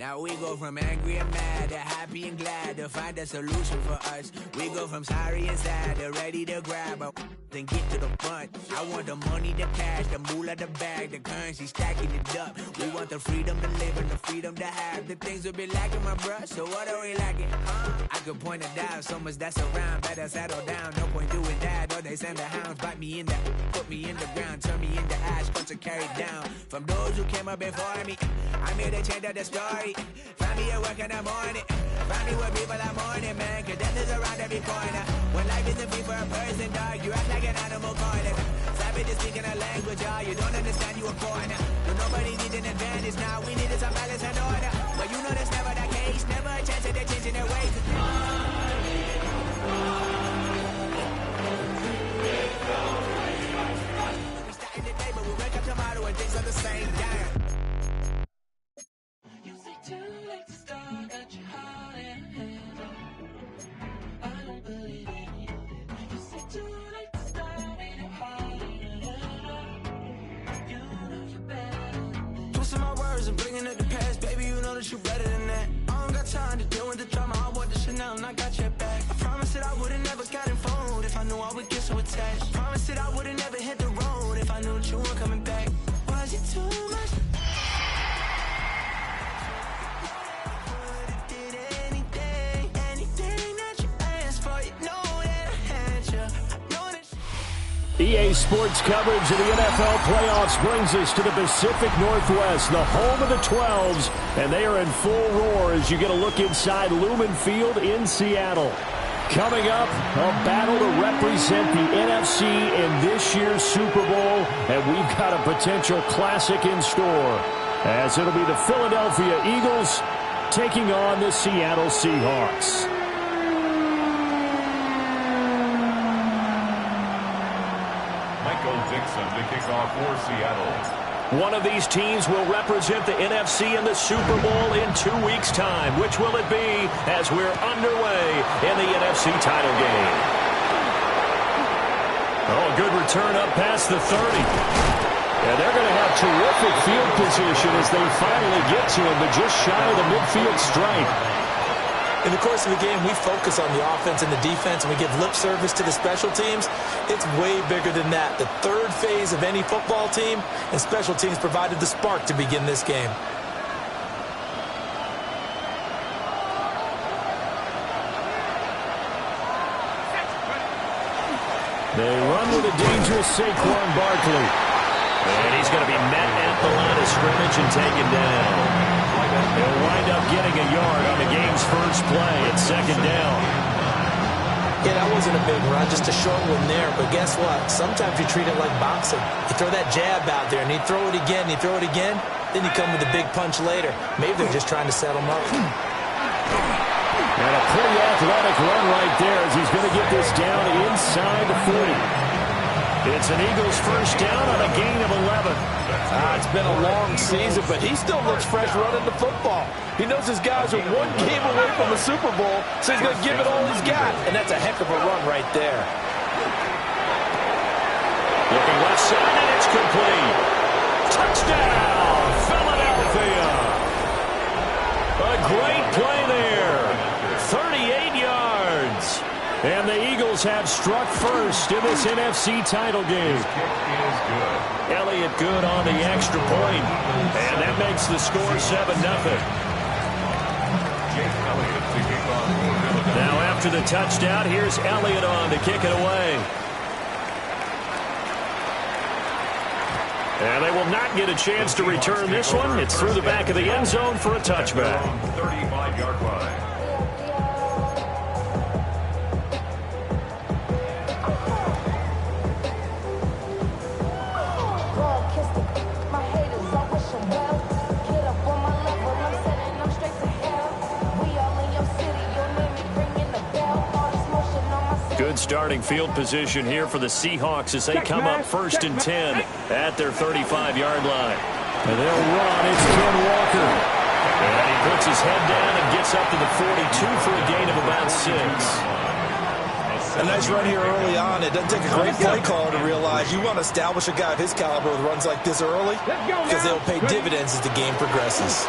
Now we go from angry and mad to happy and glad to find a solution for us. We go from sorry and sad to ready to grab a then get to the front. I want the money, the cash, the moolah, the bag, the currency, stacking it up. We want the freedom to live and the freedom to have. The things will be lacking, my bruh, so what are we lacking? I could point it out, so much that's around. Better settle down, no point doing that. Or they send the hounds, bite me in the, put me in the ground, turn me into ash, to carry down. From those who came up before me, I'm here to change up the story. Find me at work in the morning, find me where people are mourning, man, cause death is around every corner. When life isn't free for a person, dog, you act like an animal corner. Savage is speaking a language, y'all, you don't understand, you a foreigner. But nobody needs an advantage now, we needed some balance and order. But you know that's never the case, never a chance that they're changing their ways. We starting today, but we wake up tomorrow and things are the same, damn. You say too late to start at your heart and head. I don't believe any of it. You say too late to start with your heart and head. You know you're better than that. Twisting my words and bringing up the past, baby, you know that you're better than that. I don't got time to deal with the drama, I want the Chanel and I got your back. I promise that I would've never gotten phoned if I knew I would get so attached. I promise that I would've never hit the road if I knew that you weren't coming back. Was it too much? EA Sports coverage of the NFL playoffs brings us to the Pacific Northwest, the home of the 12s, and they are in full roar as you get a look inside Lumen Field in Seattle. Coming up, a battle to represent the NFC in this year's Super Bowl, and we've got a potential classic in store, as it'll be the Philadelphia Eagles taking on the Seattle Seahawks. To kick off for Seattle. One of these teams will represent the NFC in the Super Bowl in 2 weeks' time. Which will it be as we're underway in the NFC title game? Oh, good return up past the 30. And they're going to have terrific field position as they finally get to him, but just shy of the midfield stripe. In the course of the game, we focus on the offense and the defense, and we give lip service to the special teams. It's way bigger than that. The third phase of any football team, and special teams provided the spark to begin this game. They run with a dangerous Saquon Barkley. And he's going to be met at the line of scrimmage and taken down. They'll wind up getting a yard on the game's first play at second down. Yeah, that wasn't a big run, just a short one there. But guess what? Sometimes you treat it like boxing. You throw that jab out there, and you throw it again, you throw it again, then you come with a big punch later. Maybe they're just trying to set him up. And a pretty athletic run right there as he's going to get this down inside the 40. It's an Eagles first down on a gain of 11. It's been a long season, but he still looks fresh running the football. He knows his guys are one game away from the Super Bowl, so he's going to give it all he's got. And that's a heck of a run right there. Looking left side, and it's complete. Touchdown, Philadelphia. A great play there. 38 yards. And the Eagles have struck first in this NFC title game. Elliott good on the extra point. And that makes the score 7-0. Now after the touchdown, here's Elliott on to kick it away. And they will not get a chance to return this one. It's through the back of the end zone for a touchback. 35-yard line. Good starting field position here for the Seahawks as they come up first and 10 at their 35-yard line. And they'll run. It's Ken Walker. And he puts his head down and gets up to the 42 for a gain of about 6. A nice run here early on. It doesn't take a great play caller to realize you want to establish a guy of his caliber with runs like this early because they'll pay dividends as the game progresses.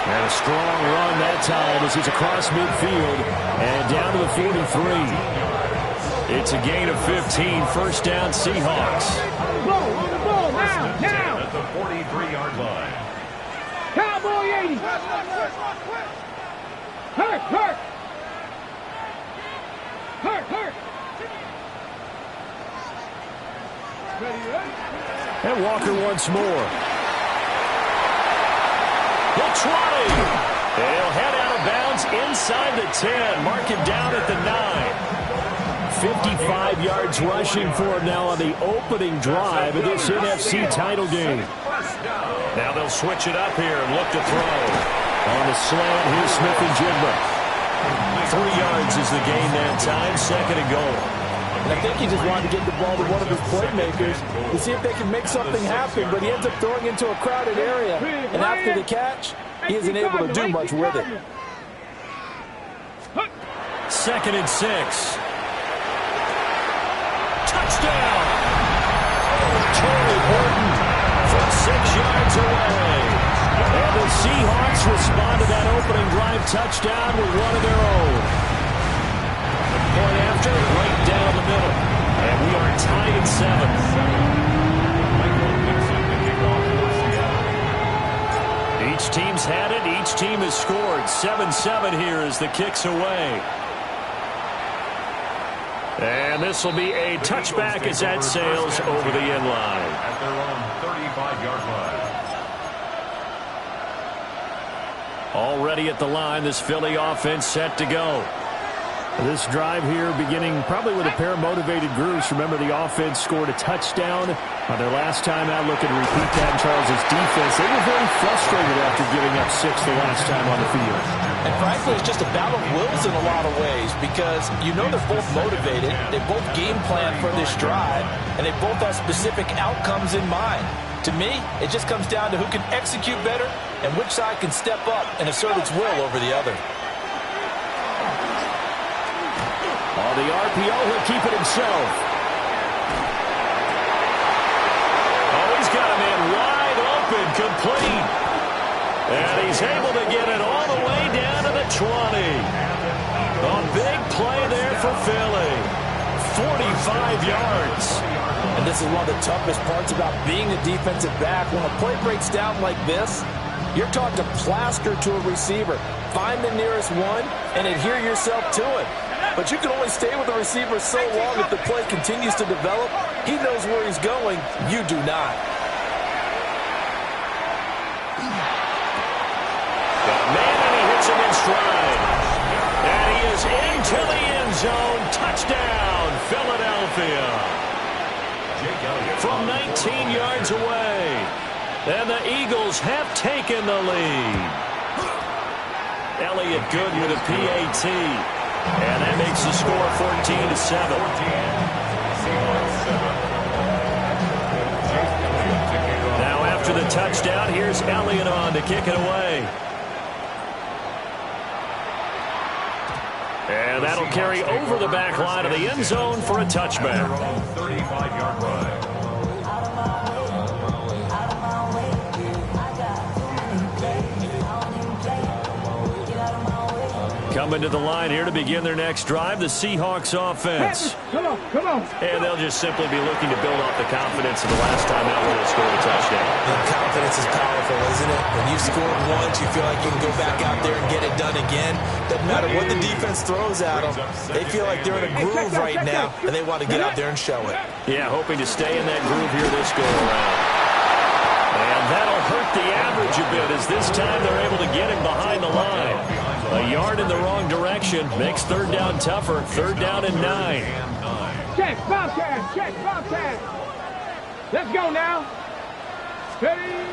And a strong run that time as he's across midfield and down to the 43. It's a gain of 15. First down, Seahawks. On the ball, now. At the 43-yard line. Cowboy 80. Hurt. And Walker once more. The 20. They'll head out of bounds inside the 10. Mark him down at the 9. 55 yards rushing for him now on the opening drive of this NFC title game. Now they'll switch it up here and look to throw. On the slant, here's Smith-Njigba. 3 yards is the gain that time. Second and goal. And I think he just wanted to get the ball to one of his playmakers to see if they can make something happen, but he ends up throwing into a crowded area. And after the catch, he isn't able to do much with it. Second and 6. Touchdown! Torrey Horton from 6 yards away. And the Seahawks respond to that opening drive touchdown with one of their own. Point after, right down the middle. And we are tied at 7. Each team's had it. Each team has scored. 7-7 here as the kick's away. And this will be a touchback as that sails over the end line. At their own 35-yard line. Already at the line, this Philly offense set to go. This drive here beginning probably with a pair of motivated groups. Remember, the offense scored a touchdown on their last time out. Looking to repeat that in Charles' defense. They were very frustrated after giving up 6 the last time on the field. And frankly, it's just a battle of wills in a lot of ways because you know they're both motivated. They both game plan for this drive, and they both have specific outcomes in mind. To me, it just comes down to who can execute better and which side can step up and assert its will over the other. On the RPO, he'll keep it himself. Oh, he's got a man wide open, complete. And he's able to get it all the way down to the 20. A big play there for Philly. 45 yards. And this is one of the toughest parts about being a defensive back. When a play breaks down like this, you're taught to plaster to a receiver. Find the nearest one and adhere yourself to it. But you can only stay with the receiver so long if the play continues to develop. He knows where he's going. You do not. Man, and he hits him in stride. And he is into the end zone. Touchdown, Philadelphia. From 19 yards away. And the Eagles have taken the lead. Elliott good with a PAT. And that makes the score 14-7. Now after the touchdown, here's Elliott on to kick it away. And that'll carry over the back line of the end zone for a touchback. 35-yard line. Coming to the line here to begin their next drive, the Seahawks offense. Come on. And they'll just simply be looking to build off the confidence of the last time out when they scored a touchdown. And confidence is powerful, isn't it? When you scored once, you feel like you can go back out there and get it done again. Doesn't matter what the defense throws at them. They feel like they're in a groove right now, and they want to get out there and show it. Yeah, hoping to stay in that groove here this go-around. And that'll hurt the average a bit as this time they're able to get him behind the line. A yard in the wrong direction makes third down tougher. Third down and 9. Check, Bobcat. Let's go now. Ready?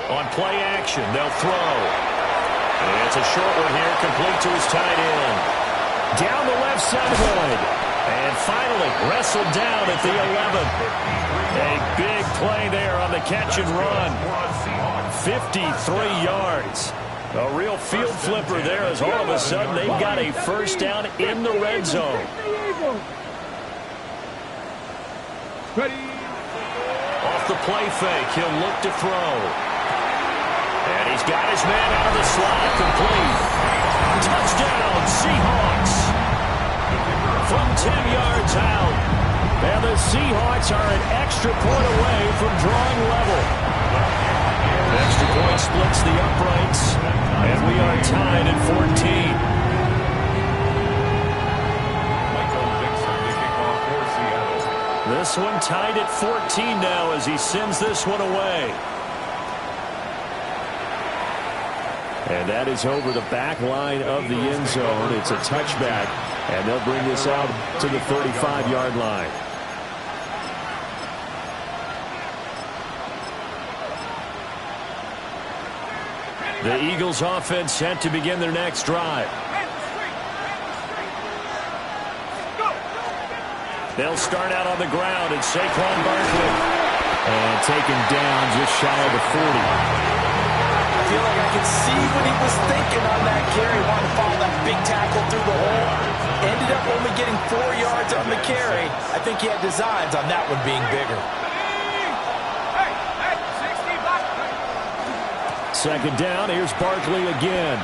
On play action, they'll throw. And it's a short one here, complete to his tight end. Down the left side. And finally wrestled down at the 11. A big play there on the catch and run. 53 yards. A real field flipper there as all of a sudden they've got a first down in the red zone. Ready? Off the play fake, he'll look to throw. And he's got his man out of the slot, complete. Touchdown, Seahawks. From 10 yards out. And the Seahawks are an extra point away from drawing level. Extra point splits the uprights. And we are tied at 14. This one tied at 14 now as he sends this one away. And that is over the back line of the end zone. It's a touchback, and they'll bring this out to the 35-yard line. The Eagles offense set to begin their next drive. They'll start out on the ground, and Saquon Barkley. And taken down just shy of the 40. I feel like I could see what he was thinking on that carry. Wanted to follow that big tackle through the hole. Ended up only getting 4 yards on the carry. I think he had designs on that one being bigger. Second down, here's Barkley again.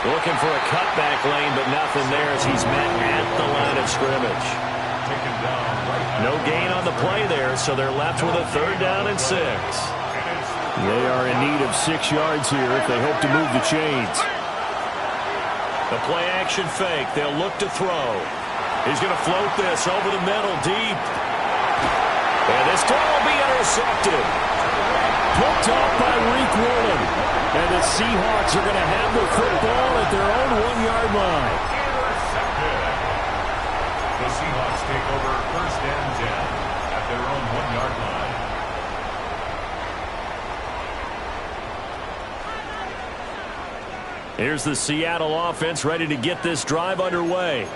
Looking for a cutback lane, but nothing there as he's met at the line of scrimmage. No gain on the play there, so they're left with a 3rd down and 6. They are in need of 6 yards here if they hope to move the chains. The play action fake. They'll look to throw. He's going to float this over the middle deep. And this time will be intercepted. Picked off by Reek Woolen. And the Seahawks are going to have the football at their own 1-yard line. The Seahawks take over 1st and 10 at their own 1-yard line. Here's the Seattle offense ready to get this drive underway.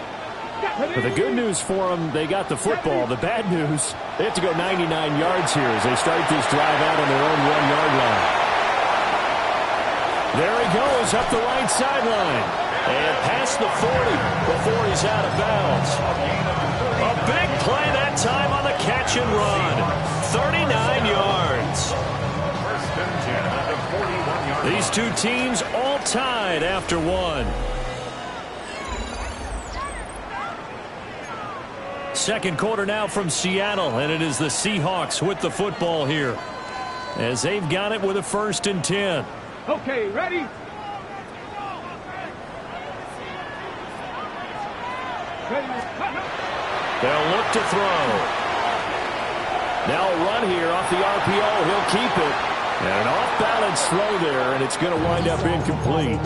But the good news for them, they got the football. The bad news, they have to go 99 yards here as they start this drive out on their own 1-yard line. There he goes up the right sideline. And past the 40 before he's out of bounds. A big play that time on the catch and run. 39 yards. These two teams all tied after one. Second quarter now from Seattle, and it is the Seahawks with the football here as they've got it with a 1st and 10. Okay, ready? They'll look to throw. Now a run here off the RPO. He'll keep it. And an off-balance throw there, and it's going to wind up incomplete.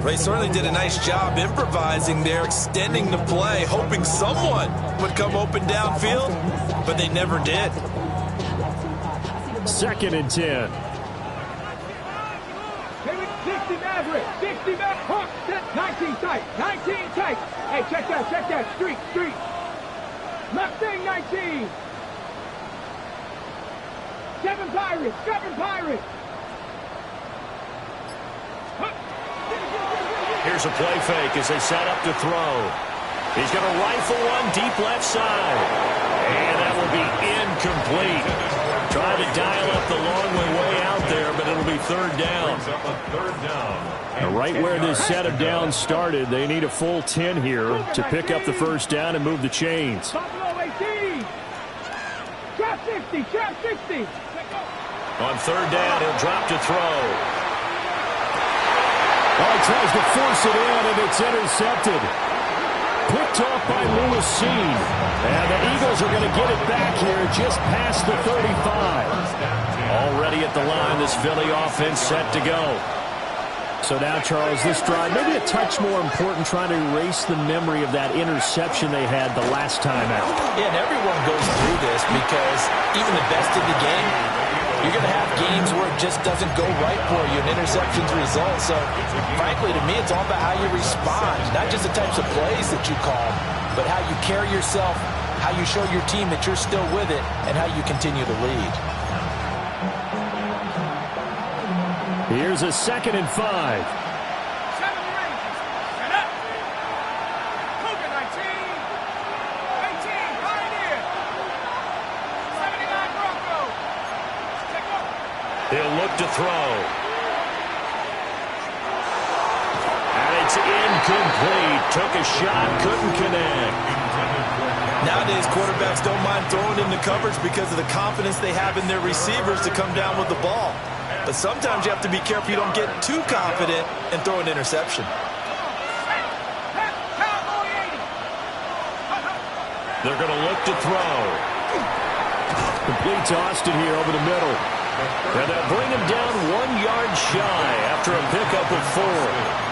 They certainly did a nice job improvising there, extending the play, hoping someone would come open downfield, but they never did. 2nd and 10. 60 Maverick, 60 Maverick, 19 tight, 19 tight. Hey, check that, street. Mustang 19. 7 Pirates. Here's a play fake as they set up to throw. He's going to rifle one deep left side. And that will be incomplete. Trying to dial up the long way out there, but it'll be 3rd down. And right where this set of downs started, they need a full 10 here to pick up the 1st down and move the chains. Buffalo 18. Trap 60. On 3rd down, he'll drop to throw. Oh, he tries to force it in, and it's intercepted. Picked off by Lewis Seen. And the Eagles are going to get it back here just past the 35. Already at the line, this Philly offense set to go. So now, Charles, this drive, maybe a touch more important, trying to erase the memory of that interception they had the last time out. Yeah, and everyone goes through this because even the best in the game, you're going to have games where it just doesn't go right for you, and interceptions result. So, frankly, to me, it's all about how you respond, not just the types of plays that you call, but how you carry yourself, how you show your team that you're still with it, and how you continue to lead. Here's a 2nd and 5. He'll look to throw. And it's incomplete. Took a shot, couldn't connect. Nowadays, quarterbacks don't mind throwing into coverage because of the confidence they have in their receivers to come down with the ball. But sometimes you have to be careful you don't get too confident and throw an interception. They're going to look to throw. Complete to Austin here over the middle. And they'll bring him down 1 yard shy after a pickup of 4.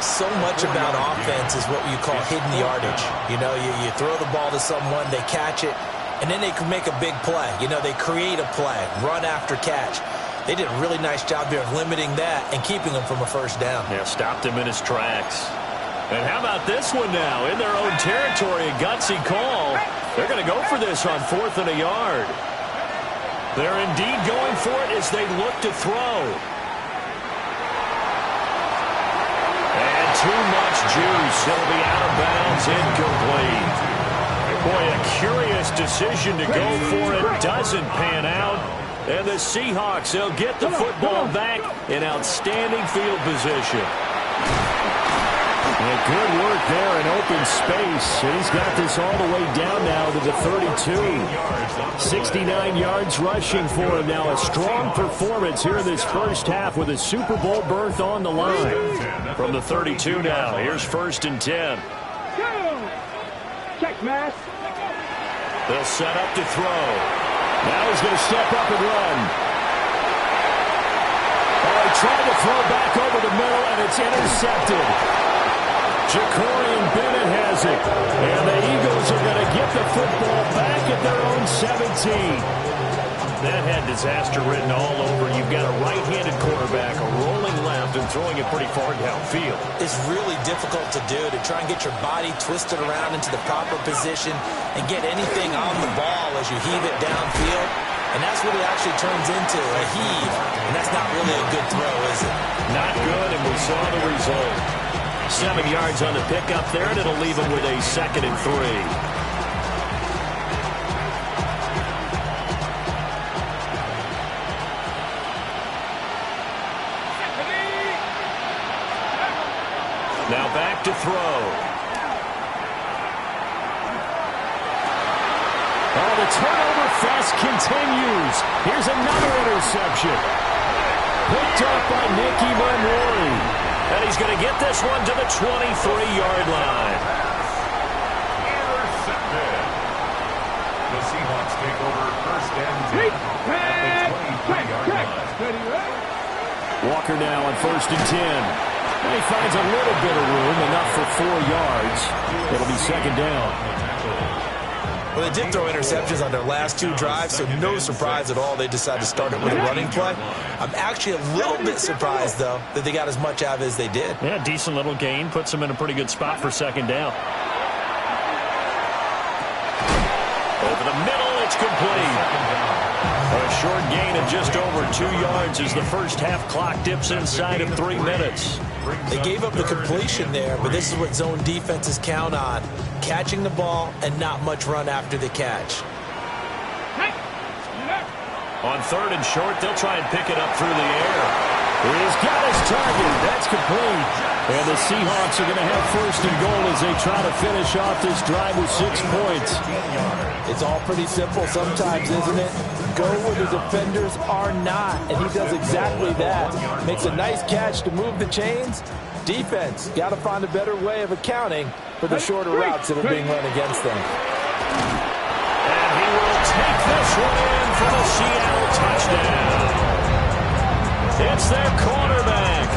So much about offense is what you call hidden yardage. You know, you throw the ball to someone, they catch it, and then they can make a big play. You know, they create a play, run after catch. They did a really nice job there of limiting that and keeping him from a first down. Yeah, stopped him in his tracks. And how about this one now? In their own territory, a gutsy call. They're going to go for this on 4th and a yard. They're indeed going for it as they look to throw. And too much juice. It'll be out of bounds, incomplete. Boy, a curious decision to go for it. Doesn't pan out. And the Seahawks, they'll get the football back in outstanding field position. And good work there in open space. And he's got this all the way down now to the 32. 69 yards rushing for him now. A strong performance here in this first half with a Super Bowl berth on the line. From the 32 now, here's 1st and 10. Check, Mass. They'll set up to throw. Now he's going to step up and run. Oh, he tried to throw back over the middle, and it's intercepted. Jacorian Bennett has it. And the Eagles are going to get the football back at their own 17. That had disaster written all over. You've got a right-handed quarterback, a rolling left, and throwing it pretty far downfield. It's really difficult to do, to try and get your body twisted around into the proper position and get anything on the ball as you heave it downfield. And that's what it actually turns into, a heave. And that's not really a good throw, is it? Not good, and we saw the result. 7 yards on the pickup there, and it'll leave him with a 2nd and 3. Now back to throw. Oh, the turnover fest continues. Here's another interception. Picked up by Nicky Monroe. And he's going to get this one to the 23-yard line. Intercepted. The Seahawks take over 1st and 10 at the 23-yard line. Walker now on 1st and 10. And he finds a little bit of room, enough for 4 yards. It'll be 2nd down. Well, they did throw interceptions on their last 2 drives, so no surprise at all they decided to start it with a running play. I'm actually a little bit surprised, though, that they got as much out of it as they did. Yeah, decent little gain. Puts them in a pretty good spot for 2nd down. Over the middle, it's complete. A short gain of just over 2 yards as the first half clock dips inside of 3 minutes. They gave up the completion there, but this is what zone defenses count on. Catching the ball and not much run after the catch. On 3rd and short, they'll try and pick it up through the air. He's got his target. That's complete. And the Seahawks are going to have 1st and goal as they try to finish off this drive with 6 points. It's all pretty simple sometimes, isn't it? Go where the defenders are not, and he does exactly that. Makes a nice catch to move the chains. Defense, got to find a better way of accounting for the shorter routes that are being run against them. And he will take this one in for the Seattle touchdown. It's their quarterback,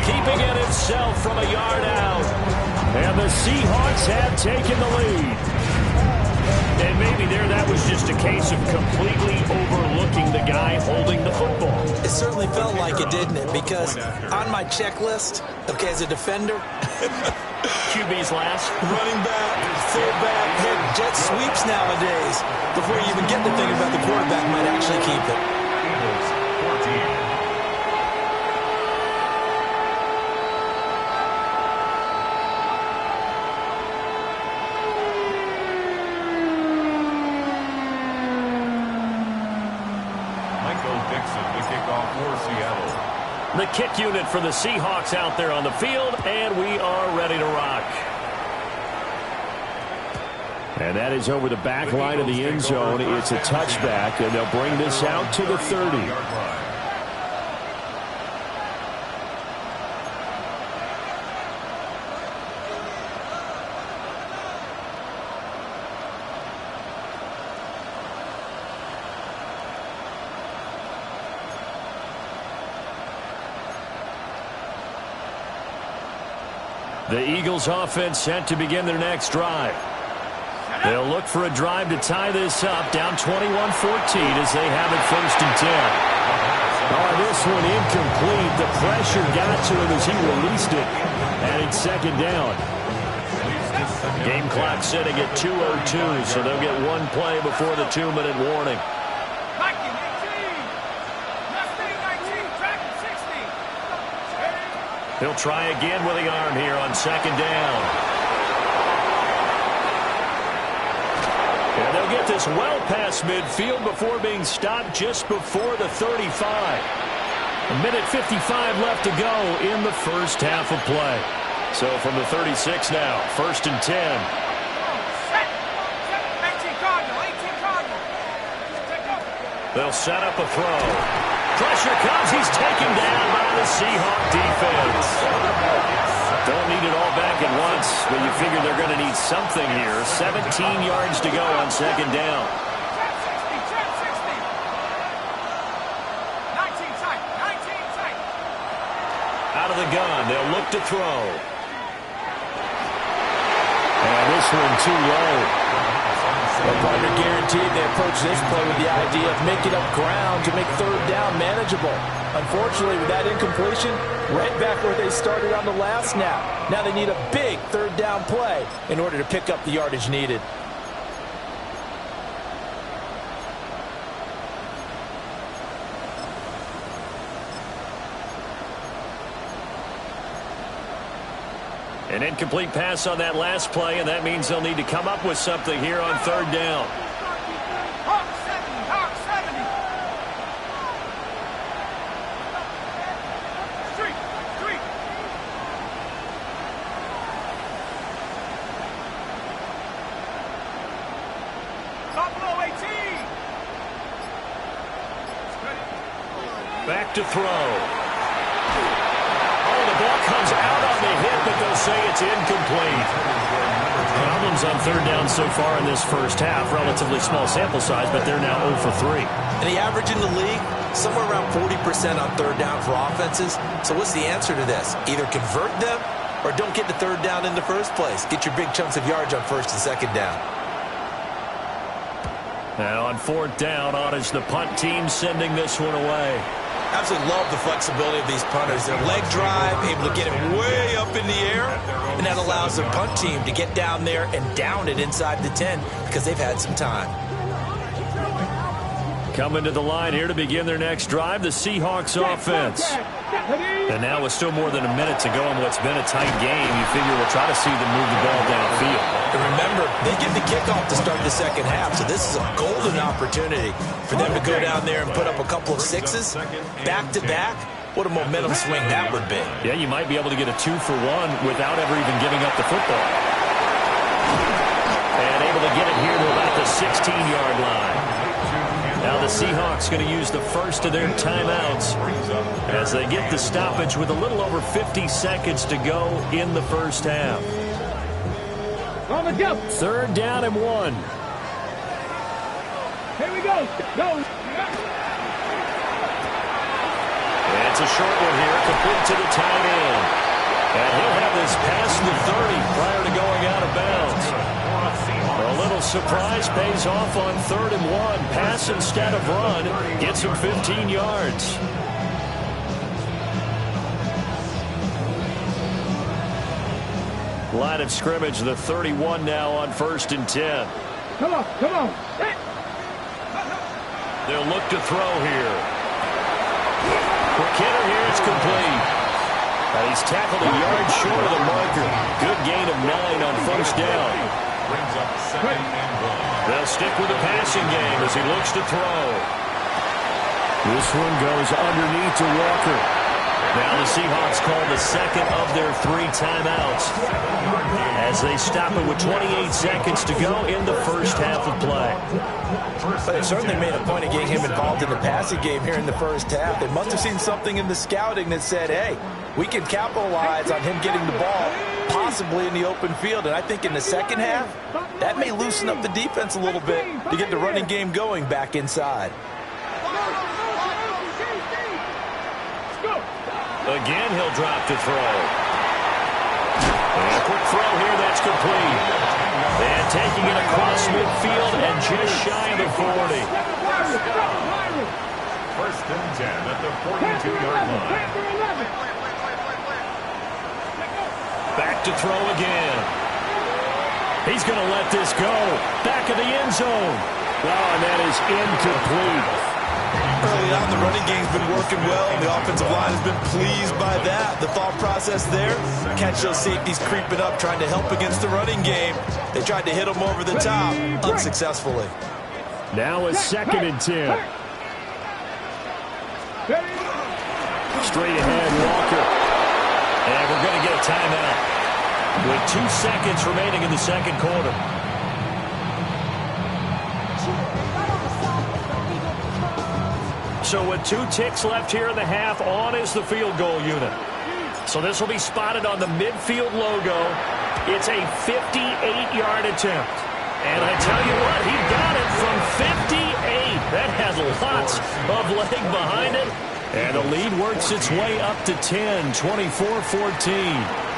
keeping it himself from a yard out. And the Seahawks have taken the lead. And maybe there that was just a case of completely overlooking the guy holding the football. It certainly felt like it, didn't it? Because on my checklist, okay, as a defender, QB's last. running back, fullback, head jet sweeps nowadays. Before you even get to thinking about the quarterback might actually keep it. The kickoff for Seattle. The kick unit for the Seahawks out there on the field, and we are ready to rock. And that is over the back line of the end zone. It's a touchback, and they'll bring this out to the 30. The Eagles offense set to begin their next drive. They'll look for a drive to tie this up, down 21-14 as they have it 1st and 10. Oh, this one incomplete. The pressure got to him as he released it, and it's 2nd down. Game clock sitting at 2:02, so they'll get one play before the 2-minute warning. He'll try again with the arm here on 2nd down. And they'll get this well past midfield before being stopped just before the 35. 1:55 left to go in the first half of play. So from the 36 now, 1st and 10. They'll set up a throw. Pressure comes. He's taken down by the Seahawk defense. Don't need it all back at once, but you figure they're going to need something here. 17 yards to go on 2nd down. Out of the gun. They'll look to throw. And this one too low. Well, partner guaranteed they approach this play with the idea of making up ground to make 3rd down manageable. Unfortunately, with that incompletion, right back where they started on the last snap. Now they need a big 3rd down play in order to pick up the yardage needed. An incomplete pass on that last play, and that means they'll need to come up with something here on 3rd down. Back to throw. Ball comes out on the hit, but they'll say it's incomplete. Problems on 3rd down so far in this first half. Relatively small sample size, but they're now 0 for 3. And the average in the league, somewhere around 40% on 3rd down for offenses. So what's the answer to this? Either convert them or don't get the 3rd down in the first place. Get your big chunks of yards on 1st and 2nd down. Now on 4th down, on is the punt team sending this one away. Absolutely love the flexibility of these punters. Their leg drive, able to get it way up in the air, and that allows their punt team to get down there and down it inside the 10 because they've had some time. Coming to the line here to begin their next drive, the Seahawks offense. And now with still more than a minute to go in what's been a tight game, you figure we'll try to see them move the ball downfield. And remember, they get the kickoff to start the second half, so this is a golden opportunity for them to go down there and put up a couple of sixes back-to-back. What a momentum swing that would be. Yeah, you might be able to get a 2-for-1 without ever even giving up the football. And able to get it here to about the 16-yard line. Now the Seahawks going to use the first of their timeouts as they get the stoppage with a little over 50 seconds to go in the first half. On the go. 3rd down and 1. Here we go. Go. And it's a short one here, complete to the tight end. And he'll have this past the 30 prior to going out of bounds. A little surprise pays off on 3rd and 1. Pass instead of run. Gets him 15 yards. Line of scrimmage, the 31 now on 1st and 10. Come on, come on. Hey. They'll look to throw here. Quick hitter here, it's complete. And he's tackled a yard short of the marker. Good gain of 9 on 1st down. Brings up 2nd and 1. They'll stick with the passing game as he looks to throw. This one goes underneath to Walker. Now the Seahawks call the second of their 3 timeouts as they stop it with 28 seconds to go in the first half of play. But they certainly made a point of getting him involved in the passing game here in the first half. They must have seen something in the scouting that said, hey, we can capitalize on him getting the ball possibly in the open field. And I think in the second half, that may loosen up the defense a little bit to get the running game going back inside. Again, he'll drop to throw. And a quick throw here, that's complete. And taking it across midfield and just shy of the 40. First and 10 at the 42-yard line. Back to throw again. He's going to let this go. Back of the end zone. Oh, and that is incomplete. Early on, the running game's been working well, and the offensive line has been pleased by that. The thought process there, catch those safeties creeping up, trying to help against the running game. They tried to hit them over the top, unsuccessfully. Now a 2nd and 10. Straight ahead, Walker. And we're going to get a timeout with 2 seconds remaining in the second quarter. So with 2 ticks left here in the half, on is the field goal unit. So this will be spotted on the midfield logo. It's a 58-yard attempt. And I tell you what, he got it from 58. That has lots of leg behind it. And the lead works its way up to 10, 24-14.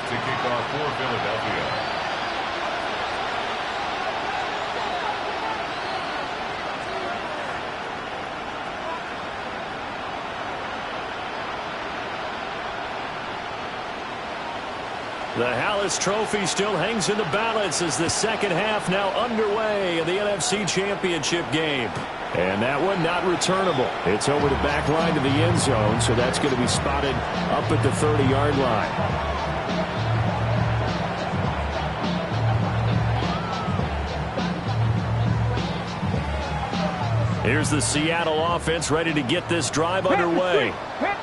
To kick off for Philadelphia. The Hallis Trophy still hangs in the balance as the second half now underway in the NFC Championship game. And that one not returnable. It's over the back line to the end zone, so that's going to be spotted up at the 30-yard line. Here's the Seattle offense ready to get this drive underway.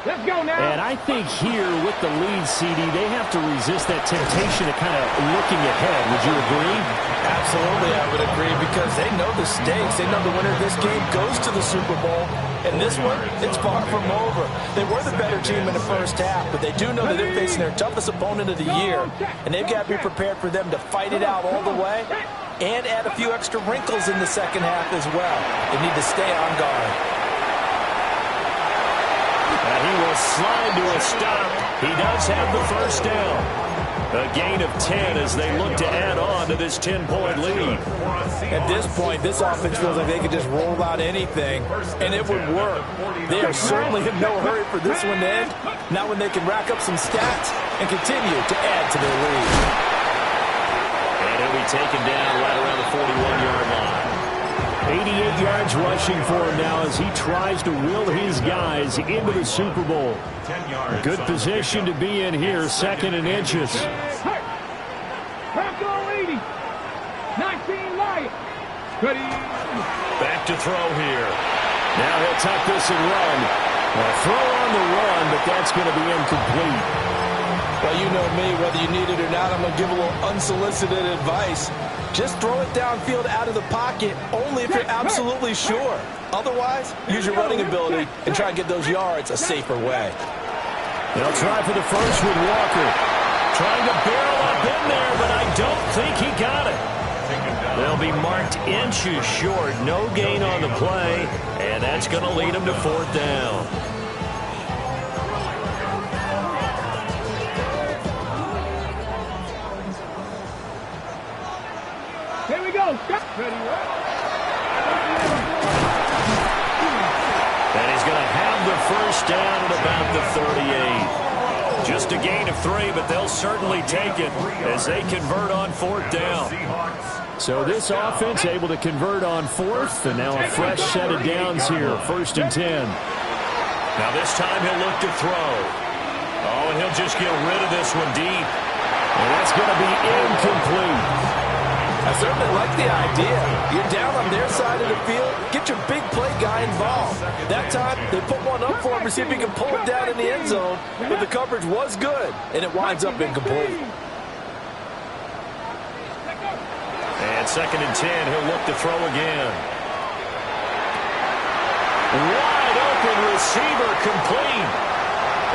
Let's go now. And I think here with the lead, CD, they have to resist that temptation of kind of looking ahead. Would you agree? Absolutely, I would agree, because they know the stakes. They know the winner of this game goes to the Super Bowl. And this one, it's far from over. They were the better team in the first half, but they do know that they're facing their toughest opponent of the year. And they've got to be prepared for them to fight it out all the way and add a few extra wrinkles in the second half as well. They need to stay on guard. And he will slide to a stop. He does have the first down. A gain of 10 as they look to add on to this 10-point lead. At this point, this offense feels like they could just roll out anything, and it would work. They are certainly in no hurry for this one to end. Not when they can rack up some stats and continue to add to their lead. And he'll be taken down right around the 41-yard line. 88 yards rushing for him now as he tries to will his guys into the Super Bowl. Good position to be in here, 2nd and inches. Back to throw here. Now he'll tuck this and run. A throw on the run, but that's going to be incomplete. Well, you know me, whether you need it or not, I'm going to give a little unsolicited advice. Just throw it downfield out of the pocket, only if you're absolutely sure. Otherwise, use your running ability and try and get those yards a safer way. They'll try for the first with Walker. Trying to barrel up in there, but I don't think he got it. They'll be marked inches short. No gain on the play, and that's going to lead them to 4th down. Here we go. Ready, And he's going to have the first down at about the 38. Just a gain of 3, but they'll certainly take it as they convert on 4th down. So this offense able to convert on 4th, and now a fresh set of downs here, 1st and 10. Now this time he'll look to throw. Oh, and he'll just get rid of this one deep. And that's going to be incomplete. I certainly like the idea. You're down on their side of the field. Get your big play guy involved. That time, they put one up for him to see if he can pull it down in the end zone. But the coverage was good, and it winds up incomplete. And 2nd and 10, he'll look to throw again. Wide open receiver complete.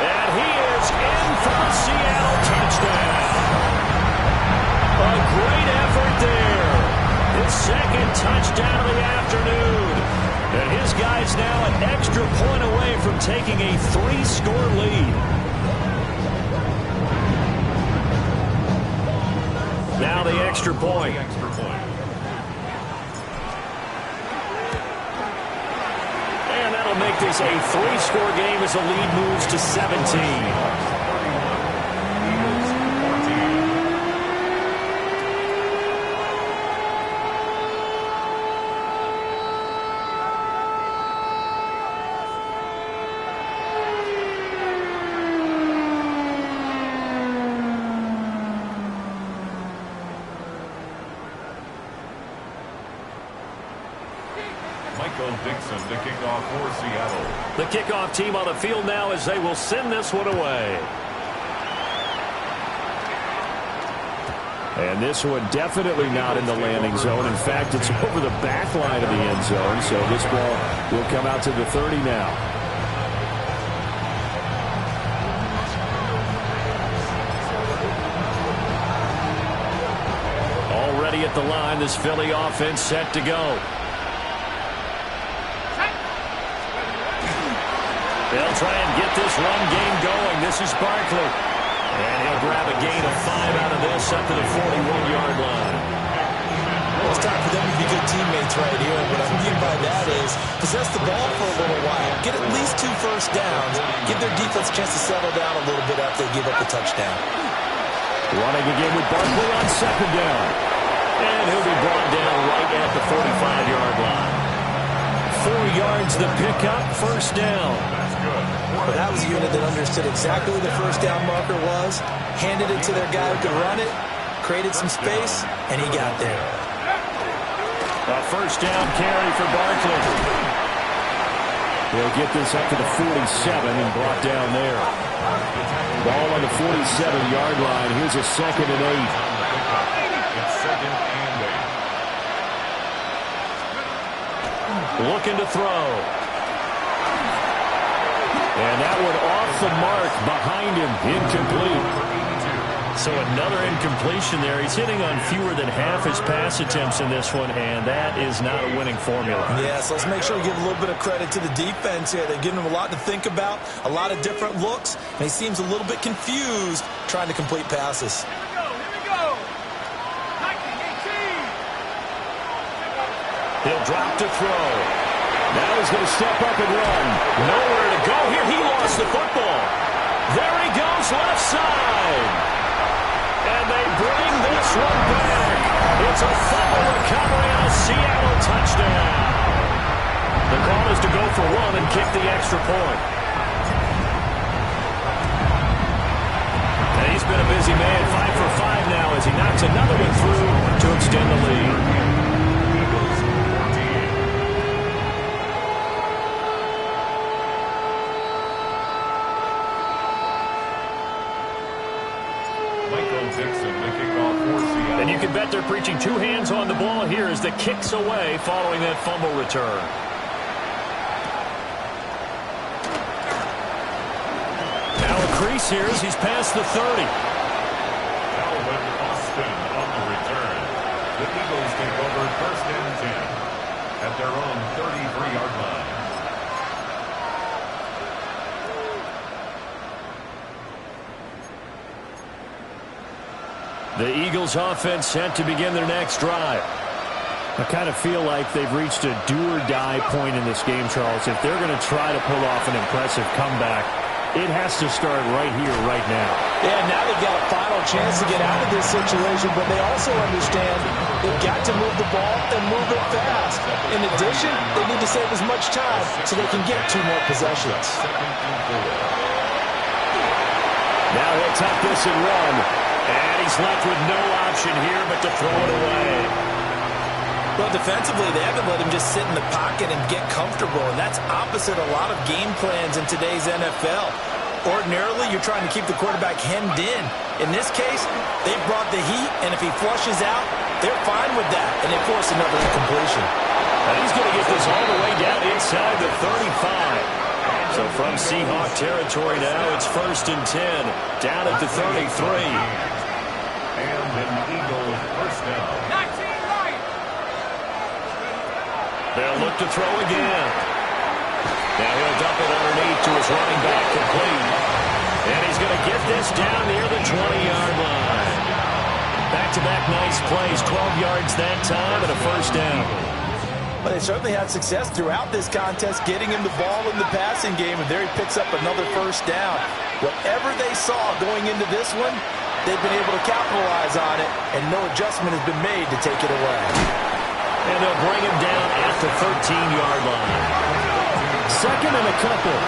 And he is in for the Seattle touchdown. A great effort there. His 2nd touchdown of the afternoon. And his guy's now an extra point away from taking a 3-score lead. Now the extra point. And that'll make this a 3-score game as the lead moves to 17. The kickoff for Seattle. The kickoff team on the field now as they will send this one away. And this one definitely not in the landing zone. In fact, it's over the back line of the end zone. So this ball will come out to the 30 now. Already at the line, this Philly offense set to go. They'll try and get this run game going. This is Barkley. And he'll grab a gain of 5 out of this up to the 41-yard line. Well, it's time for them to be good teammates right here. And what I mean by that is possess the ball for a little while. Get at least 2 first downs. Give their defense a chance to settle down a little bit after they give up the touchdown. Running again with Barkley on 2nd down. And he'll be brought down right at the 45-yard line. 4 yards the pickup, 1st down. But that was a unit that understood exactly where the 1st down marker was, handed it to their guy who could run it, created some space, and he got there. A 1st down carry for Barkley. He'll get this up to the 47 and brought down there. Ball on the 47-yard line. Here's a 2nd and 8. It's 2nd and 8. Looking to throw. And that one off the mark behind him. Incomplete. So another incompletion there. He's hitting on fewer than half his pass attempts in this one, and that is not a winning formula. Yeah, so let's make sure we give a little bit of credit to the defense here. They've given him a lot to think about, a lot of different looks, and he seems a little bit confused trying to complete passes. Here we go. 19-18. He'll drop to throw. Now he's going to step up and run. Nowhere to go here. He lost the football. There he goes, left side. And they bring this one back. It's a fumble recovery and a Seattle touchdown. The call is to go for 1 and kick the extra point. And he's been a busy man, 5 for 5 now as he knocks another one through to extend the lead. And you can bet they're preaching 2 hands on the ball here as the kick's away following that fumble return. Now a crease here as he's past the 30. Calvin Austin on the return. The Eagles take over 1st and 10 at their own 33-yard line. The Eagles offense set to begin their next drive. I kind of feel like they've reached a do-or-die point in this game, Charles. If they're going to try to pull off an impressive comeback, It has to start right here, right now. Yeah, now they've got a final chance to get out of this situation, but they also understand they've got to move the ball and move it fast. In addition, they need to save as much time so they can get 2 more possessions. Now he'll tuck this and run. And he's left with no option here but to throw it away. Well, defensively, they haven't let him just sit in the pocket and get comfortable, and that's opposite a lot of game plans in today's NFL. Ordinarily, you're trying to keep the quarterback hemmed in. In this case, they've brought the heat, and if he flushes out, they're fine with that, and they force another incompletion. And he's going to get this all the way down inside the 35. So from Seahawk territory now, it's 1st and 10, down at the 33. And an Eagles first down. They'll look to throw again. Now he'll dump it underneath to his running back, complete. And he's going to get this down near the 20-yard line. Back-to-back nice plays, 12 yards that time and a first down. But they certainly had success throughout this contest getting him the ball in the passing game, and there he picks up another first down. Whatever they saw going into this one, they've been able to capitalize on it, and no adjustment has been made to take it away. And they'll bring him down at the 13-yard line. 2nd and a couple.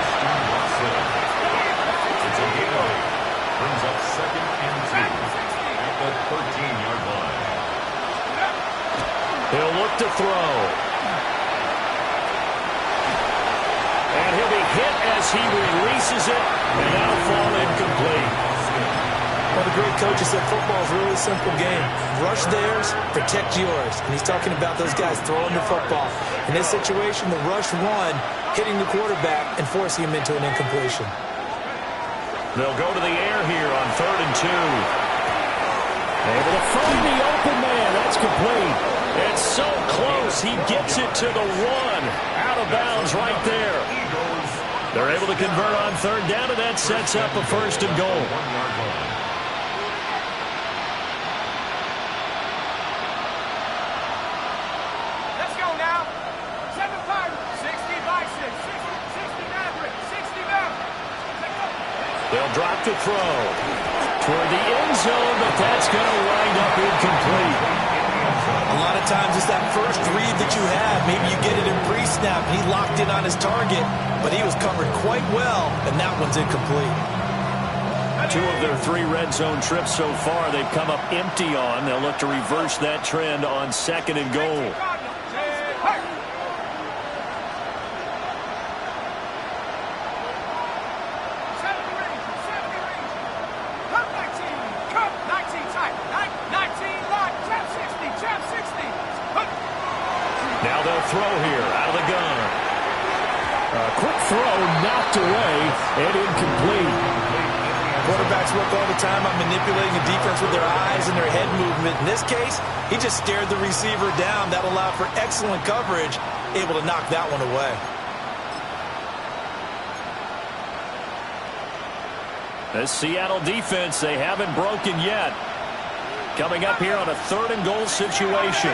Brings up 2nd and 2 at the 13-yard line. He'll look to throw. And he'll be hit as he releases it, and that'll fall incomplete. One of the great coaches said football is a really simple game. Rush theirs, protect yours. And he's talking about those guys throwing the football. In this situation, the rush one, hitting the quarterback and forcing him into an incompletion. They'll go to the air here on 3rd and 2. Able to find the open man. That's complete. It's so close. He gets it to the 1. Out of bounds right there. They're able to convert on 3rd down, and that sets up a 1st and goal. They'll drop to throw toward the end zone, but that's going to wind up incomplete. A lot of times it's that first read that you have. Maybe you get it in pre-snap. He locked in on his target, but he was covered quite well, and that one's incomplete. 2 of their 3 red zone trips so far they've come up empty on. They'll look to reverse that trend on 2nd and goal. Now they'll throw here out of the gun. A quick throw knocked away and incomplete. Quarterbacks work all the time on manipulating the defense with their eyes and their head movement. In this case, he just stared the receiver down. That allowed for excellent coverage, able to knock that one away. The Seattle defense, they haven't broken yet. Coming up here on a 3rd and goal situation.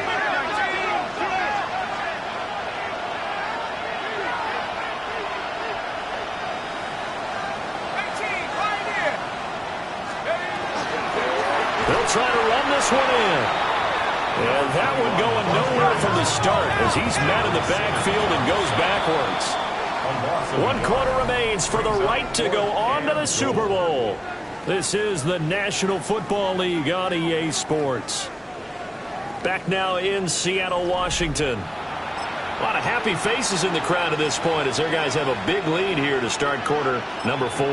They'll try to run this one in. And that one going nowhere from the start as he's met in the backfield and goes backwards. 1 quarter remains for the right to go on to the Super Bowl. This is the National Football League on EA Sports. Back now in Seattle, Washington. A lot of happy faces in the crowd at this point as their guys have a big lead here to start quarter number 4.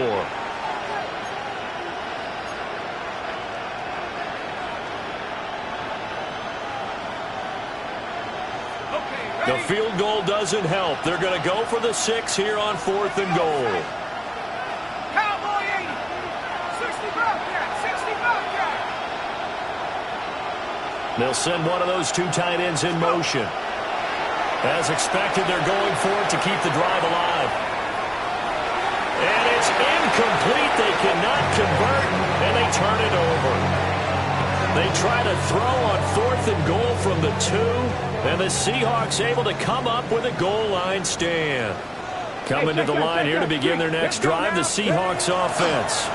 The field goal doesn't help. They're going to go for the 6 here on 4th and goal. Cowboy 80. 60 Bobcat. 60 Bobcat. They'll send one of those 2 tight ends in motion. As expected, they're going for it to keep the drive alive. And it's incomplete. They cannot convert, and they turn it over. They try to throw on 4th and goal from the 2, and the Seahawks able to come up with a goal line stand. Coming to the line here to begin their next drive, the Seahawks offense.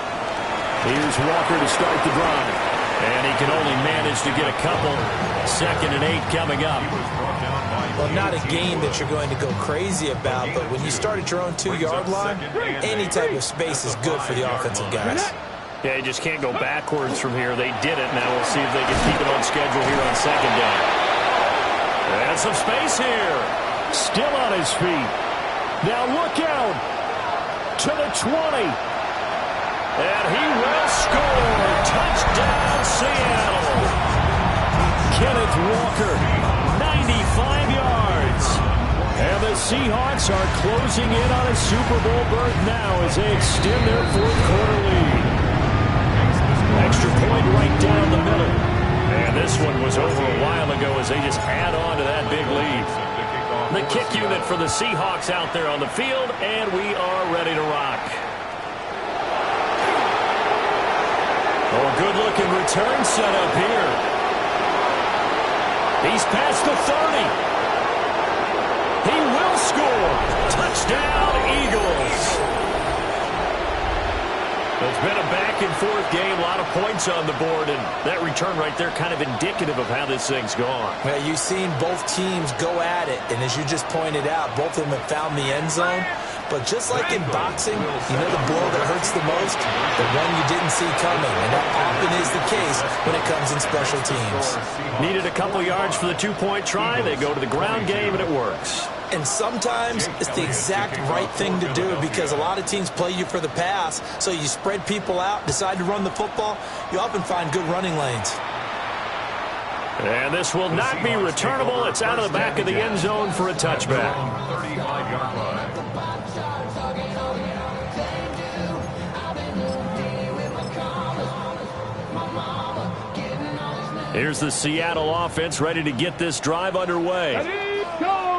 Here's Walker to start the drive. And he can only manage to get a couple. 2nd and 8 coming up. Well, not a game that you're going to go crazy about, but when you start at your own 2-yard line, any type of space is good for the offensive guys. Yeah, you just can't go backwards from here. They did it. Now we'll see if they can keep it on schedule here on 2nd down. And some space here. Still on his feet. Now look out. To the 20. And he will score. Touchdown, Seattle. Kenneth Walker, 95 yards. And the Seahawks are closing in on a Super Bowl berth now as they extend their 4th-quarter lead. Extra point right down the middle. And this one was over a while ago as they just add on to that big lead. The kick unit for the Seahawks out there on the field, and we are ready to rock. Oh, good-looking return set up here. He's past the 30. He will score. Touchdown, Eagles. It's been a back-and-forth game, a lot of points on the board, and that return right there kind of indicative of how this thing's gone. Well, you've seen both teams go at it, and as you just pointed out, both of them have found the end zone. But just like in boxing, you know the blow that hurts the most? The one you didn't see coming, and that often is the case when it comes in special teams. Needed a couple yards for the 2-point try. They go to the ground game, and it works. And sometimes it's the exact right thing to do because a lot of teams play you for the pass, so you spread people out, decide to run the football, you often find good running lanes. And this will not be returnable. It's out of the back of the end zone for a touchback. Here's the Seattle offense ready to get this drive underway.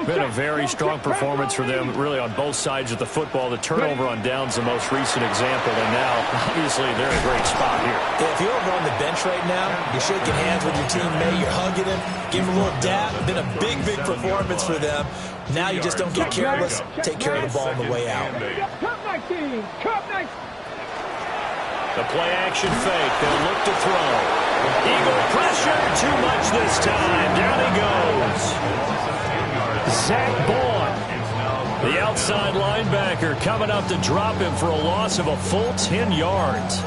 Been a very strong performance for them, really, on both sides of the football. The turnover on downs the most recent example, and now, obviously, they're in a great spot here. Yeah, if you're over on the bench right now, you're shaking hands with your teammate, you're hugging him, give him a little dap. Been a big, big performance for them. Now you just don't get careless. Take care of the ball on the way out. The play-action fake. They'll look to throw. Eagle pressure. Too much this time. Down he goes. Zach Bourne, the outside linebacker, coming up to drop him for a loss of a full 10 yards.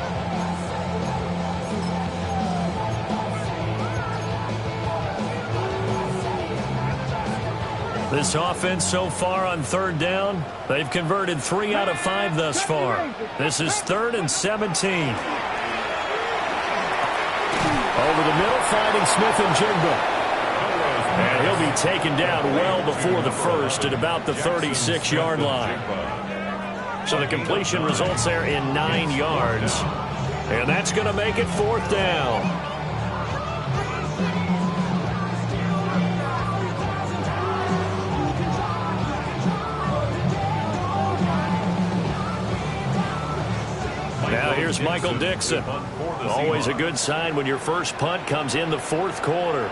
This offense so far on 3rd down, they've converted 3 out of 5 thus far. This is 3rd and 17. Over the middle, finding Smith and Jigba. And he'll be taken down well before the first at about the 36-yard line. So the completion results there in 9 yards. And that's going to make it 4th down. Now here's Michael Dixon. Always a good sign when your first punt comes in the 4th quarter.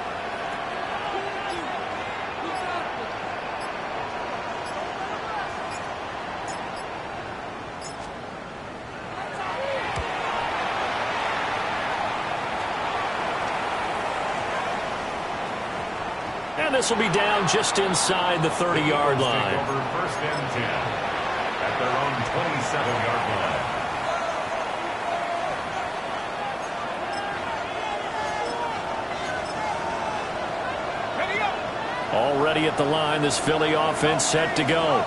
And this will be down just inside the 30-yard line. Over 1st and 10 at their own 27-yard line. Already at the line, this Philly offense set to go.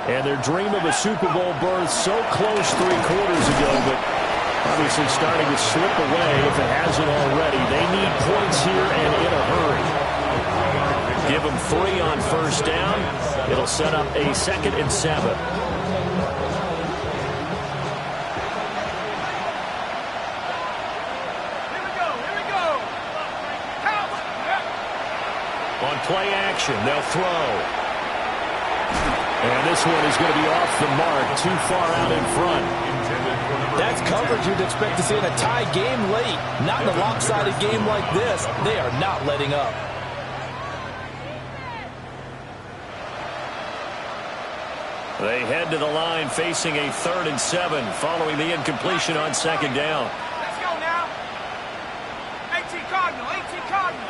And their dream of a Super Bowl berth so close 3 quarters ago, but obviously starting to slip away if it hasn't already. They need points here and in a hurry. Give them 3 on 1st down. It'll set up a 2nd and 7. On play action, they'll throw. And this one is going to be off the mark, too far out in front. That's coverage you'd expect to see in a tie game late. Not in a lopsided game like this. They are not letting up. They head to the line facing a 3rd and 7 following the incompletion on 2nd down. Let's go now. 18 Cardinal, 18 Cardinal.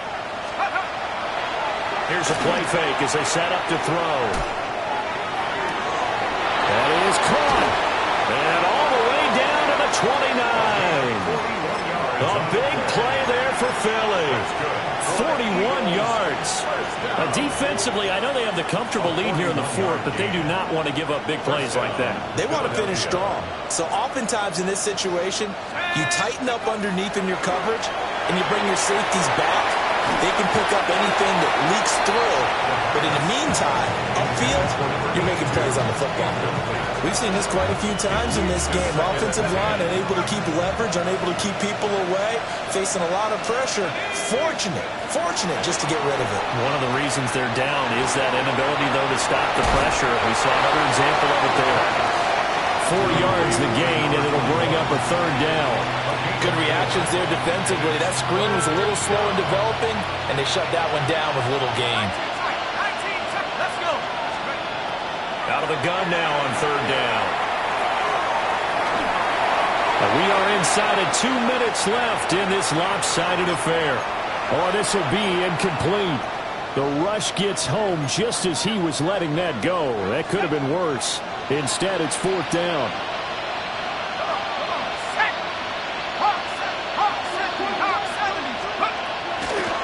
Here's a play fake as they set up to throw. That is caught. And all the way down to the 29. A big play there for Philly. 41 yards. Defensively, I know they have the comfortable lead here in the 4th, but they do not want to give up big plays like that. They want to finish strong. So oftentimes in this situation, you tighten up underneath in your coverage, and you bring your safeties back. They can pick up anything that leaks through. But in the meantime, upfield, you're making plays on the football. We've seen this quite a few times in this game. Offensive line unable to keep leverage, unable to keep people away, facing a lot of pressure. Fortunate just to get rid of it. One of the reasons they're down is that inability, though, to stop the pressure. We saw another example of it there. 4 yards the gain, and it'll bring up a 3rd down. Good reactions there defensively. That screen was a little slow in developing, and they shut that one down with little gain. Let's go. Out of the gun now on 3rd down. And we are inside of 2 minutes left in this lopsided affair. Oh, this will be incomplete. The rush gets home just as he was letting that go. That could have been worse. Instead, it's 4th down.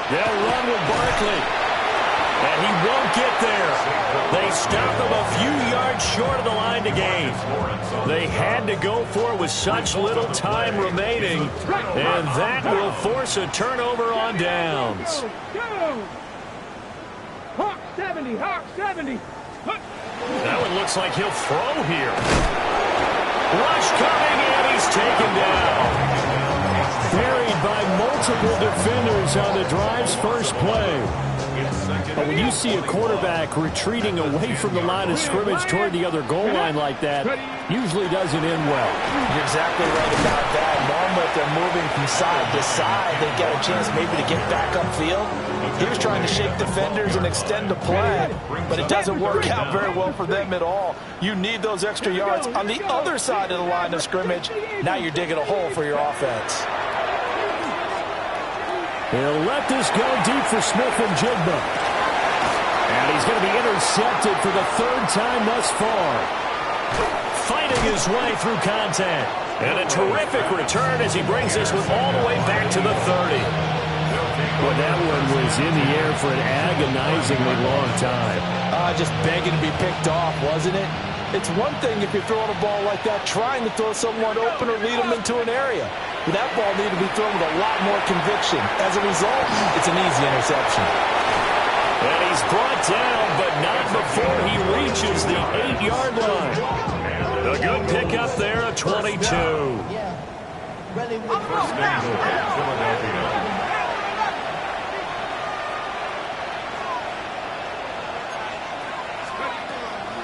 They'll run with Barkley. And he won't get there. They stop him a few yards short of the line to gain. They had to go for it with such little time remaining. And that will force a turnover on downs. Hawk 70, Hawk 70. That one looks like he'll throw here. Rush coming, and he's taken down. Buried by multiple defenders on the drive's first play. But when you see a quarterback retreating away from the line of scrimmage toward the other goal line like that, usually doesn't end well. You're exactly right about that. Normally, if they're moving from side to side, they get a chance maybe to get back upfield. He was trying to shake defenders and extend the play, but it doesn't work out very well for them at all. You need those extra yards on the other side of the line of scrimmage. Now you're digging a hole for your offense. He'll let this go deep for Smith and Jigba. And he's going to be intercepted for the 3rd time thus far. Fighting his way through contact. And a terrific return as he brings this one all the way back to the 30. Well, that one was in the air for an agonizingly long time. Just begging to be picked off, wasn't it? It's one thing if you're throwing a ball like that, trying to throw someone open or lead them into an area. But that ball needed to be thrown with a lot more conviction. As a result, it's an easy interception. And he's brought down, but not before he reaches the 8-yard line. A good pickup there, a 22.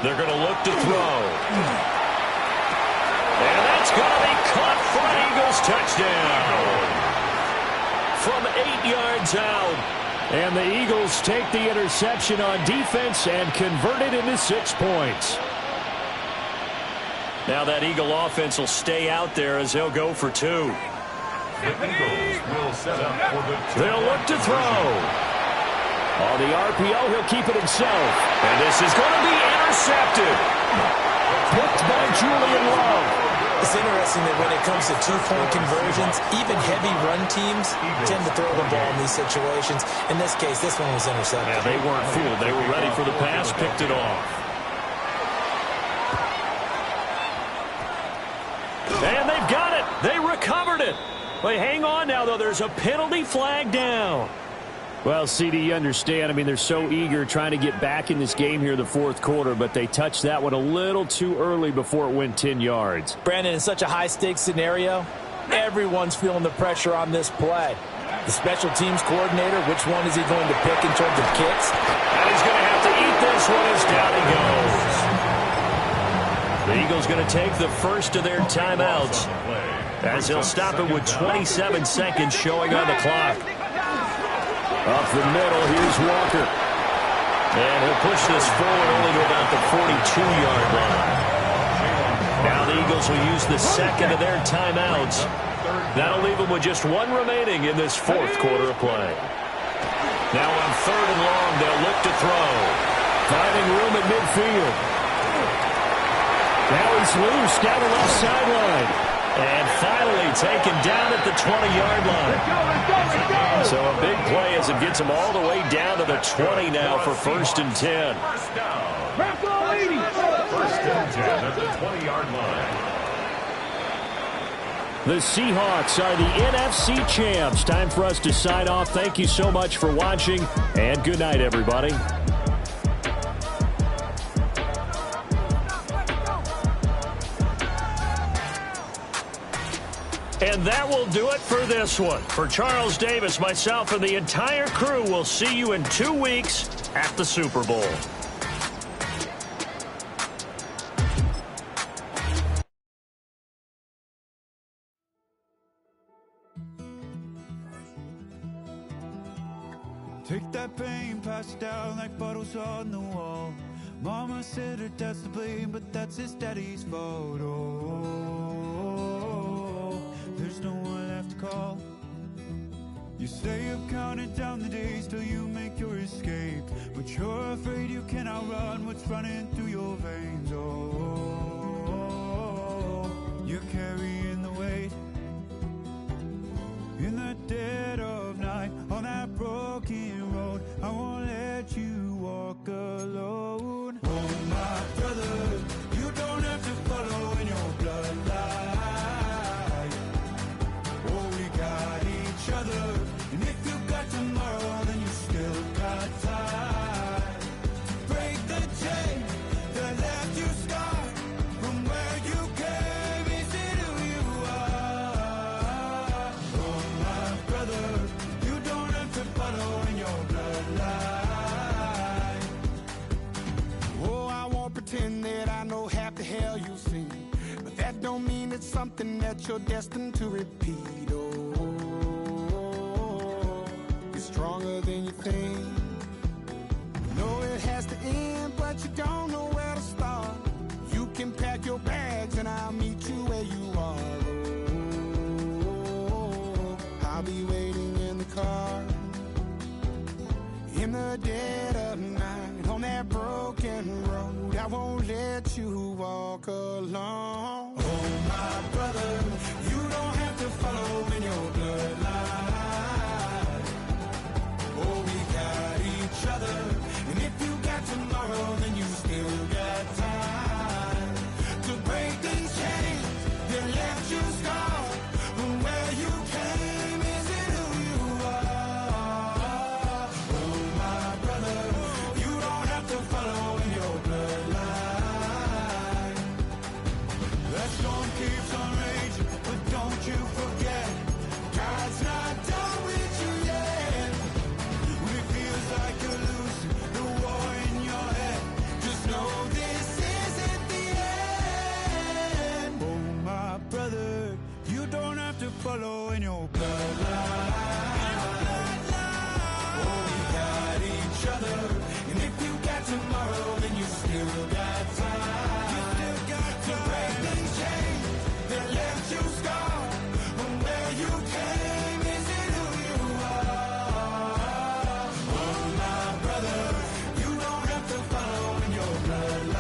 They're going to look to throw. And that's going to be caught for an Eagles touchdown. From 8 yards out. And the Eagles take the interception on defense and convert it into 6 points. Now that Eagle offense will stay out there as they'll go for 2. The Eagles will set up for the They'll look to throw. On the RPO, he'll keep it himself. And this is going to be intercepted. Picked by Julian Love. It's interesting that when it comes to 2-point conversions, even heavy run teams tend to throw the ball in these situations. In this case, this one was intercepted. Yeah, they weren't fooled. They were ready for the pass, picked it off. And they've got it. They recovered it. But hang on now, though. There's a penalty flag down. Well, CD, you understand. I mean, they're so eager trying to get back in this game here in the 4th quarter, but they touched that one a little too early before it went 10 yards. Brandon, in such a high-stakes scenario, everyone's feeling the pressure on this play. The special teams coordinator, which one is he going to pick in terms of kicks? And he's going to have to eat this one as down he goes. The Eagles going to take the first of their timeouts as they'll stop it with 27 seconds showing on the clock. Up the middle, here's Walker. And he'll push this forward only to about the 42-yard line. Now the Eagles will use the second of their timeouts. That'll leave them with just one remaining in this fourth quarter of play. Now on 3rd and long, they'll look to throw. Finding room at midfield. Now he's loose down the left sideline. And finally taken down at the 20-yard line. So a big play as it gets him all the way down to the 20 now for 1st and 10. First and 10 at the 20-yard line. The Seahawks are the NFC champs. Time for us to sign off. Thank you so much for watching, and good night, everybody. And that will do it for this one. For Charles Davis, myself, and the entire crew, we'll see you in 2 weeks at the Super Bowl. Take that pain, pass it down like bottles on the wall. Mama said her dad's to blame, but that's his daddy's fault. Oh, there's no one left to call. You stay up counting down the days till you make your escape, but you're afraid you can outrun what's running through your veins. Oh, you're carrying the weight in the dead of night on that broken road. I won't let you walk alone. Oh, my brother, you don't have to follow in your bloodline. Oh, we got each other, and if you got tomorrow, then you still got time. Break the chain that left you scarred from where you came. Is it who you are? Oh, my brother, you don't have to follow in your bloodline. Oh, I won't pretend that I know half the hell you've seen, but that don't mean it's something that you're destined to repeat. Oh, you're stronger than you think. Know it has to end, but you don't know where to start. You can pack your bags and I'll meet you where you are. Oh, I'll be waiting in the car in the dead of night on that broken road. I won't let you walk alone. Oh, my brother, you don't have to follow in your bloodline. Oh, we got each other, and if you got tomorrow, then you still got time to break these chains that left you scarred from where you came. Is it who you are? Oh, my brother, you don't have to follow in your bloodline. That storm keeps on raging, but don't you forget, God's not done with you yet. When it feels like you're losing the war in your head, just know this isn't the end. Oh, my brother, you don't have to follow in your bloodline. Oh, we got each other, and if you got tomorrow, then you still got time. You still got to break these chains that left you scarred from where you came. Is it who you are? Oh, my brother, you don't have to follow in your bloodline.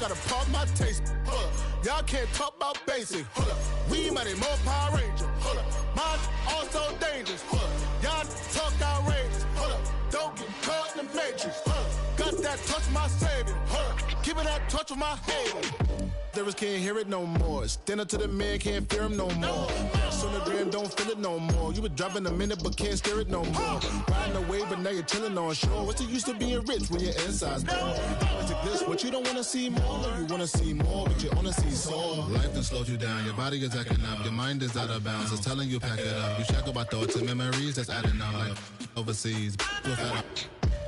gotta pop my taste. Hold up. Y'all can't talk about basic. Hold up. We money, more Power Ranger. Hold up. Mine also dangerous. Hold up. Y'all talk outrageous. Hold up. Don't get caught in the matrix. Hold up. Got that touch my savior. Hold up. Give it that touch with my haters. Lyrics can't hear it no more. Stand up to the man, can't fear him no more. Sonogram don't feel it no more. You been dropping a minute but can't steer it no more. Riding away but now you're chilling on shore. What's the use of being rich when your inside's poor? Always like this, what you don't wanna see more. You wanna see more, but you wanna see sore. Life done slowed you down, your body is acting up. Your mind is out of bounds, it's telling you pack it up. You shackle by thoughts and memories that's adding up. Like overseas,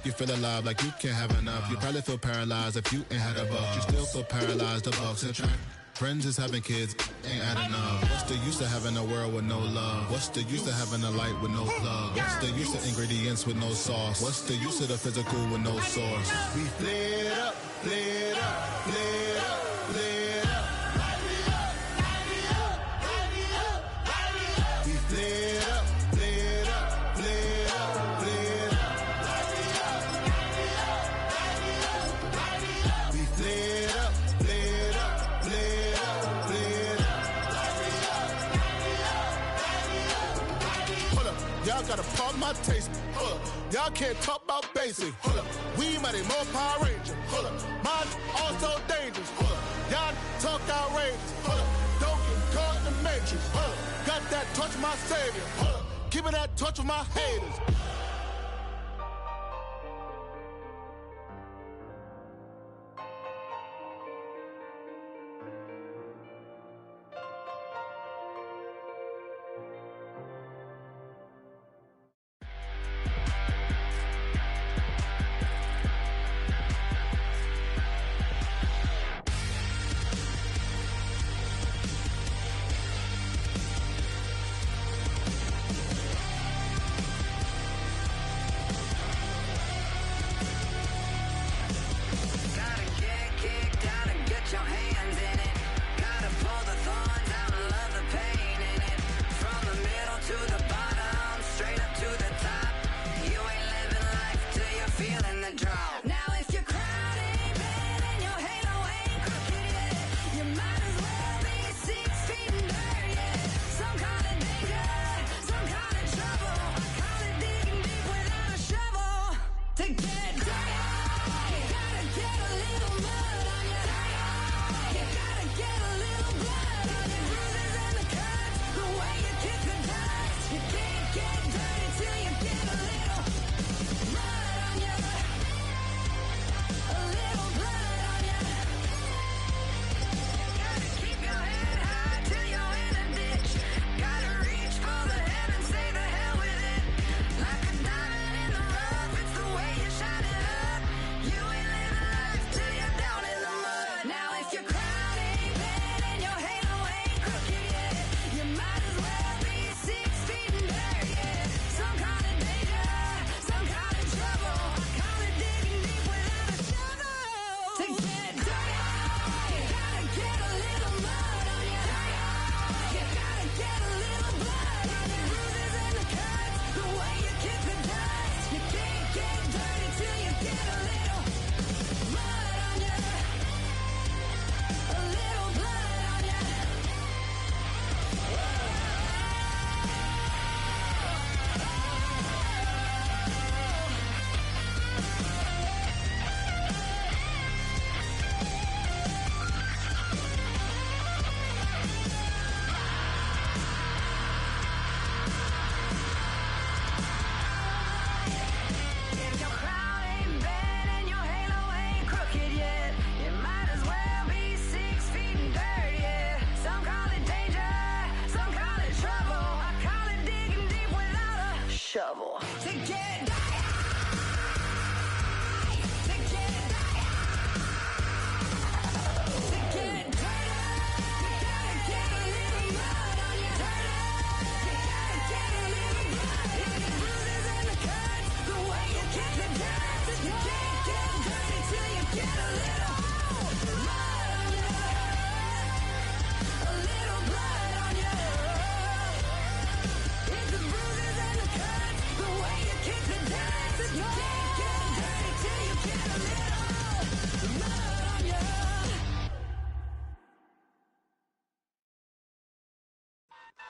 you feel alive like you can't have enough. You probably feel paralyzed if you ain't had a buck. You still feel paralyzed, the bucks and track. Friends is having kids, ain't adding up. What's the use of having a world with no love? What's the use of having a light with no plug? What's the use of ingredients with no sauce? What's the use of the physical with no source? We flared up, flared up, flared up, flared up. Light me up, light me up, light me up, light me up. We flared up, flared up, flared up, flared up. Light me up, light me up, light me up, light me up. We flared up, flared up, flared up, flared up. Light me up, light me up, light me up, light me up. Hold up, y'all gotta pop my taste. Hold up, y'all can't talk about basic. Hold up, we mighty more Power Ranger. Hold up, mine also dangerous. Hold up, y'all talk outrageous. Hold up, don't get caught in the matrix. Hold up, got that touch my savior. Hold up, give me that touch with my haters.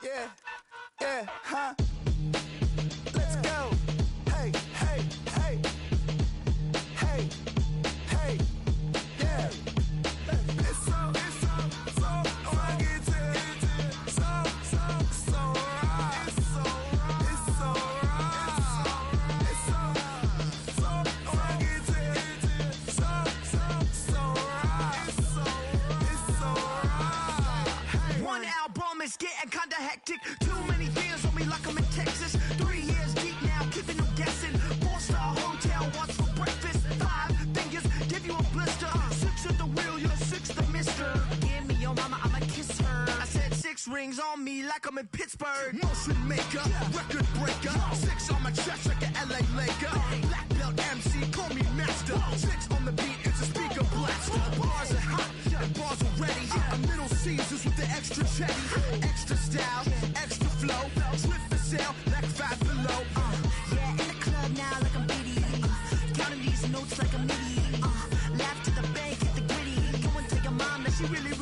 Yeah, yeah, huh? Let's go. Hey, hey, hey. Hey, hey, yeah. It's so fucking so right. It's so right. It's so fucking so right. It's so right. One album is getting kinda hectic. Too many fans on me like I'm in Texas. 3 years deep now, keeping them guessing. 4-star hotel, what's for breakfast? 5 fingers, give you a blister. 6 at the wheel, you're 6 the mister. Give me your mama, I'ma kiss her. I said 6 rings on me like I'm in Pittsburgh. Motion maker, record breaker. 6 on my chest like an LA Laker. Black belt MC, call me master. 6 on the beat, it's a speaker blaster. Bars are hot, and bars are ready. A Middle Caesars with the extra chetty. Extra style, extra flow. Slip for sale, like 5 below. Yeah, in the club now like I'm Biddy. Counting these notes like a MIDI. Laugh to the bank, hit the gritty. Go and tell your mom that she really